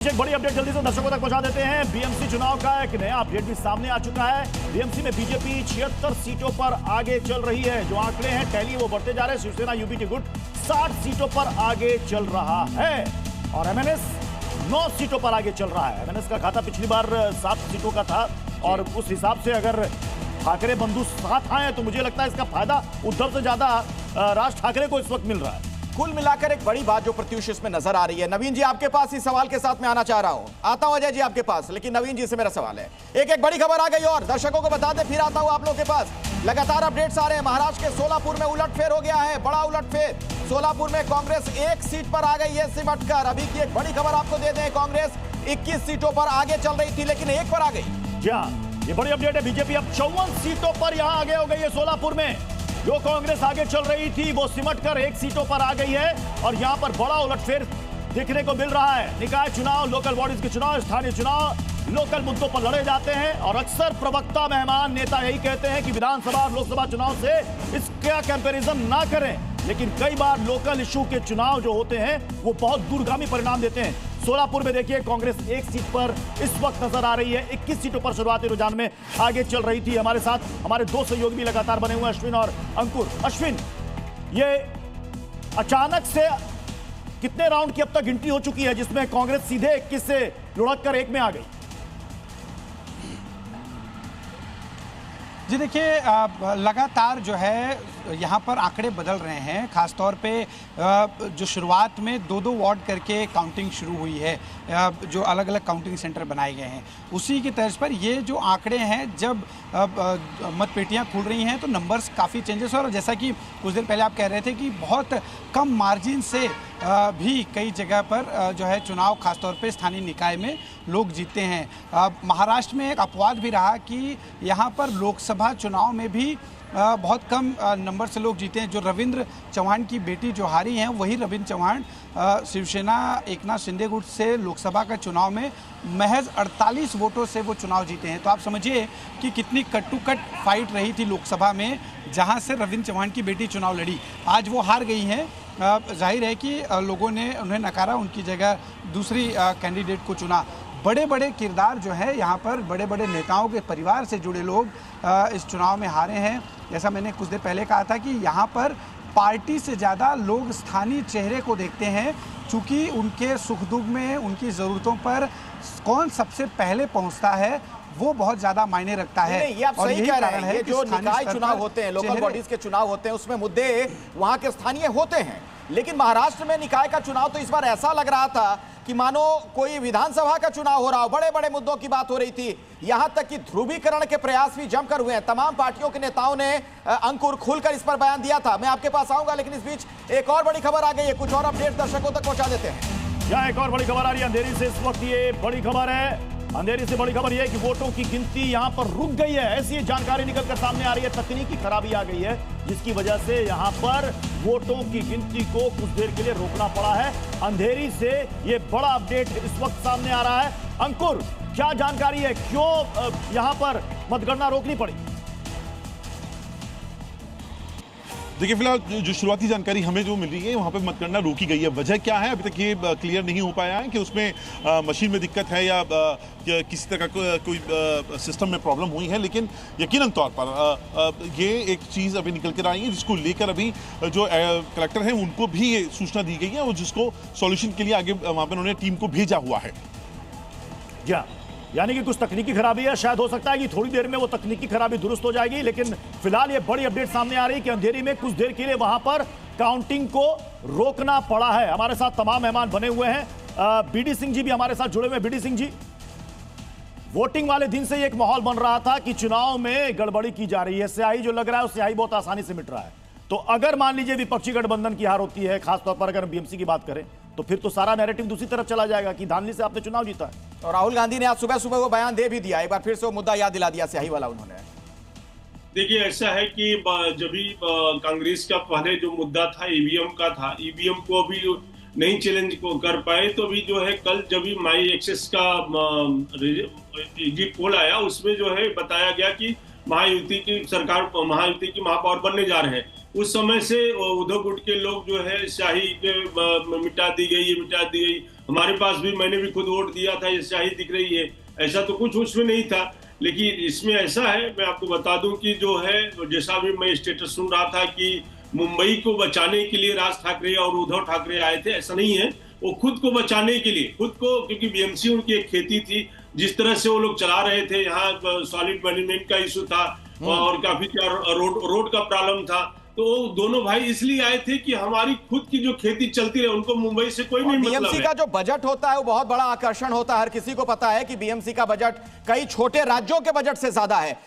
एक बड़ी अपडेट जल्दी से दर्शकों तक पहुंचा देते हैं। बीएमसी चुनाव का एक नया अपडेट भी सामने आ चुका है। बीएमसी में बीजेपी 76 सीटों पर आगे चल रही है। जो आंकड़े हैं टैली वो बढ़ते जा रहे हैं। शिवसेना यूपी की गुट 60 सीटों पर आगे चल रहा है और एमएनएस 9 सीटों पर आगे चल रहा है। एमएनएस का खाता पिछली बार 7 सीटों का था और उस हिसाब से अगर ठाकरे बंधु साथ आए तो मुझे लगता है इसका फायदा उद्धव से ज्यादा राज ठाकरे को इस वक्त मिल रहा है। कुल मिलाकर एक बड़ी बात जो प्रत्युष इसमें नजर आ रही है। नवीन जी आपके पास इस सवाल के साथ मैं आना चाह रहा हूं। आता हूं अजय जी आपके पास, लेकिन नवीन जी से मेरा सवाल है। एक बड़ी खबर आ गई और दर्शकों को बता दें, फिर आता हूं आप लोगों के पास। लगातार अपडेट्स आ रहे हैं। महाराष्ट्र के सोलापुर में उलटफेर हो गया है, बड़ा उलटफेर। सोलापुर में कांग्रेस 1 सीट पर आ गई है सिमटकर। अभी की एक बड़ी खबर आपको दे दें, कांग्रेस 21 सीटों पर आगे चल रही थी लेकिन 1 पर आ गई। जी हां, ये बड़ी अपडेट है। बीजेपी अब 54 सीटों पर यहां आगे हो गई है। सोलापुर में जो कांग्रेस आगे चल रही थी वो सिमटकर 1 सीटों पर आ गई है और यहां पर बड़ा उलटफेर देखने को मिल रहा है। निकाय चुनाव, लोकल बॉडीज के चुनाव, स्थानीय चुनाव लोकल मुद्दों पर लड़े जाते हैं और अक्सर प्रवक्ता, मेहमान, नेता यही कहते हैं कि विधानसभा और लोकसभा चुनाव से इसका कंपैरिजन ना करें, लेकिन कई बार लोकल इशू के चुनाव जो होते हैं वो बहुत दूरगामी परिणाम देते हैं। सोलापुर में देखिए कांग्रेस 1 सीट पर इस वक्त नजर आ रही है। 21 सीटों पर शुरुआती रुझान में आगे चल रही थी। हमारे साथ हमारे 2 सहयोगी भी लगातार बने हुए हैं, अश्विन और अंकुर। अश्विन, ये अचानक से कितने राउंड की अब तक गिनती हो चुकी है जिसमें कांग्रेस सीधे 21 से लुढ़क कर 1 में आ गई? जी देखिए, लगातार जो है यहाँ पर आंकड़े बदल रहे हैं। खासतौर पे जो शुरुआत में 2-2 वार्ड करके काउंटिंग शुरू हुई है, जो अलग अलग काउंटिंग सेंटर बनाए गए हैं, उसी की तर्ज पर ये जो आंकड़े हैं, जब मतपेटियाँ खुल रही हैं तो नंबर्स काफ़ी चेंजेस हो। और जैसा कि कुछ देर पहले आप कह रहे थे कि बहुत कम मार्जिन से भी कई जगह पर जो है चुनाव खासतौर पे स्थानीय निकाय में लोग जीतते हैं। महाराष्ट्र में एक अपवाद भी रहा कि यहाँ पर लोकसभा चुनाव में भी बहुत कम नंबर से लोग जीते हैं। जो रविंद्र चौहान की बेटी जो हारी हैं, वही रविंद्र चौहान शिवसेना एकनाथ शिंदे गुट से लोकसभा का चुनाव में महज 48 वोटों से वो चुनाव जीते हैं। तो आप समझिए कि कितनी कट टू कट फाइट रही थी लोकसभा में, जहां से रविंद्र चौहान की बेटी चुनाव लड़ी। आज वो हार गई हैं। जाहिर है कि लोगों ने उन्हें नकारा, उनकी जगह दूसरी कैंडिडेट को चुना। बड़े बड़े किरदार जो है यहाँ पर, बड़े बड़े नेताओं के परिवार से जुड़े लोग इस चुनाव में हारे हैं। जैसा मैंने कुछ देर पहले कहा था कि यहाँ पर पार्टी से ज़्यादा लोग स्थानीय चेहरे को देखते हैं, चूँकि उनके सुख दुख में, उनकी ज़रूरतों पर कौन सबसे पहले पहुँचता है वो बहुत ज्यादा मायने रखता है। नहीं, ये आप सही कह रहे हैं। ये जो निकाय चुनाव होते हैं, लोकल बॉडीज के चुनाव होते हैं, उसमें मुद्दे वहां के स्थानीय होते हैं। लेकिन महाराष्ट्र में निकाय का चुनाव तो इस बार ऐसा लग रहा था कि मानो कोई विधानसभा का चुनाव हो रहा हो। बड़े बड़े मुद्दों की बात हो रही थी, यहां तक कि ध्रुवीकरण के प्रयास भी जमकर हुए हैं। तमाम पार्टियों के नेताओं ने अंकुर खुलकर इस पर बयान दिया था। मैं आपके पास आऊंगा, लेकिन इस बीच एक और बड़ी खबर आ गई है। कुछ और अपडेट दर्शकों तक पहुंचा देते हैं। यहाँ एक और बड़ी खबर आ रही है अंधेरी से। इस वक्त ये बड़ी खबर है अंधेरी से। बड़ी खबर यह है कि वोटों की गिनती यहां पर रुक गई है, ऐसी जानकारी निकलकर सामने आ रही है। तकनीकी खराबी आ गई है जिसकी वजह से यहां पर वोटों की गिनती को कुछ देर के लिए रोकना पड़ा है। अंधेरी से ये बड़ा अपडेट इस वक्त सामने आ रहा है। अंकुर, क्या जानकारी है, क्यों यहां पर मतगणना रोकनी पड़ी? देखिए, फिलहाल जो शुरुआती जानकारी हमें जो मिल रही है, वहाँ पे मतगणना रोकी गई है। वजह क्या है अभी तक ये क्लियर नहीं हो पाया है कि उसमें मशीन में दिक्कत है या किसी तरह का कोई सिस्टम में प्रॉब्लम हुई है। लेकिन यकीनन तौर पर ये एक चीज़ अभी निकल कर आई है जिसको लेकर अभी जो कलेक्टर हैं उनको भी ये सूचना दी गई है और जिसको सॉल्यूशन के लिए आगे वहाँ पर उन्होंने टीम को भेजा हुआ है। क्या यानी कि कुछ तकनीकी खराबी है, शायद हो सकता है कि थोड़ी देर में वो तकनीकी खराबी दुरुस्त हो जाएगी। लेकिन फिलहाल ये बड़ी अपडेट सामने आ रही है कि अंधेरी में कुछ देर के लिए वहां पर काउंटिंग को रोकना पड़ा है। हमारे साथ तमाम मेहमान बने हुए हैं। बीडी सिंह जी भी हमारे साथ जुड़े हुए हैं। बीडी सिंह जी, वोटिंग वाले दिन से एक माहौल बन रहा था कि चुनाव में गड़बड़ी की जा रही है। स्याही जो लग रहा है, स्याही बहुत आसानी से मिट रहा है। तो अगर मान लीजिए विपक्षी गठबंधन की हार होती है, खासतौर पर अगर बीएमसी की बात करें, तो फिर तो सारा नैरेटिव दूसरी तरफ चला जाएगा कि धांधली से आपने चुनाव जीता है। और राहुल गांधी ने आज सुबह सुबह वो बयान दे भी दिया, एक बार फिर से वो मुद्दा याद दिला दिया स्याही वाला उन्होंने। देखिए, ऐसा है कि जब भी कांग्रेस का पहले जो मुद्दा था ईवीएम का था, ईवीएम को भी नहीं चैलेंज को कर पाए, तो भी जो है कल जब भी माई एक्सेस का एग्जिट पोल आया, उसमें जो है बताया गया कि महायुति की सरकार, महायुति की महापौर बनने जा रहे हैं। उस समय से उद्धव गुट के लोग जो है स्याही मिटा दी गई हमारे पास भी, मैंने भी खुद वोट दिया था, ये स्याही दिख रही है, ऐसा तो कुछ उसमें नहीं था। लेकिन इसमें ऐसा है, मैं आपको बता दूं कि जो है, जैसा भी मैं स्टेटस सुन रहा था कि मुंबई को बचाने के लिए राज ठाकरे और उद्धव ठाकरे आए थे, ऐसा नहीं है। वो खुद को बचाने के लिए, खुद को, क्योंकि बीएमसी उनकी एक खेती थी, जिस तरह से वो लोग चला रहे थे, यहाँ सॉलिड मैनेजमेंट का इशू था और काफी रोड का प्रॉब्लम था, तो वो दोनों भाई इसलिए आए थे कि हमारी खुद की जो खेती चलती रहे, उनको मुंबई से कोई नहीं मतलब है। बीएमसी का जो बजट होता है वो बहुत बड़ा आकर्षण होता है। हर किसी को पता है कि बीएमसी का बजट कई छोटे राज्यों के बजट से ज्यादा है।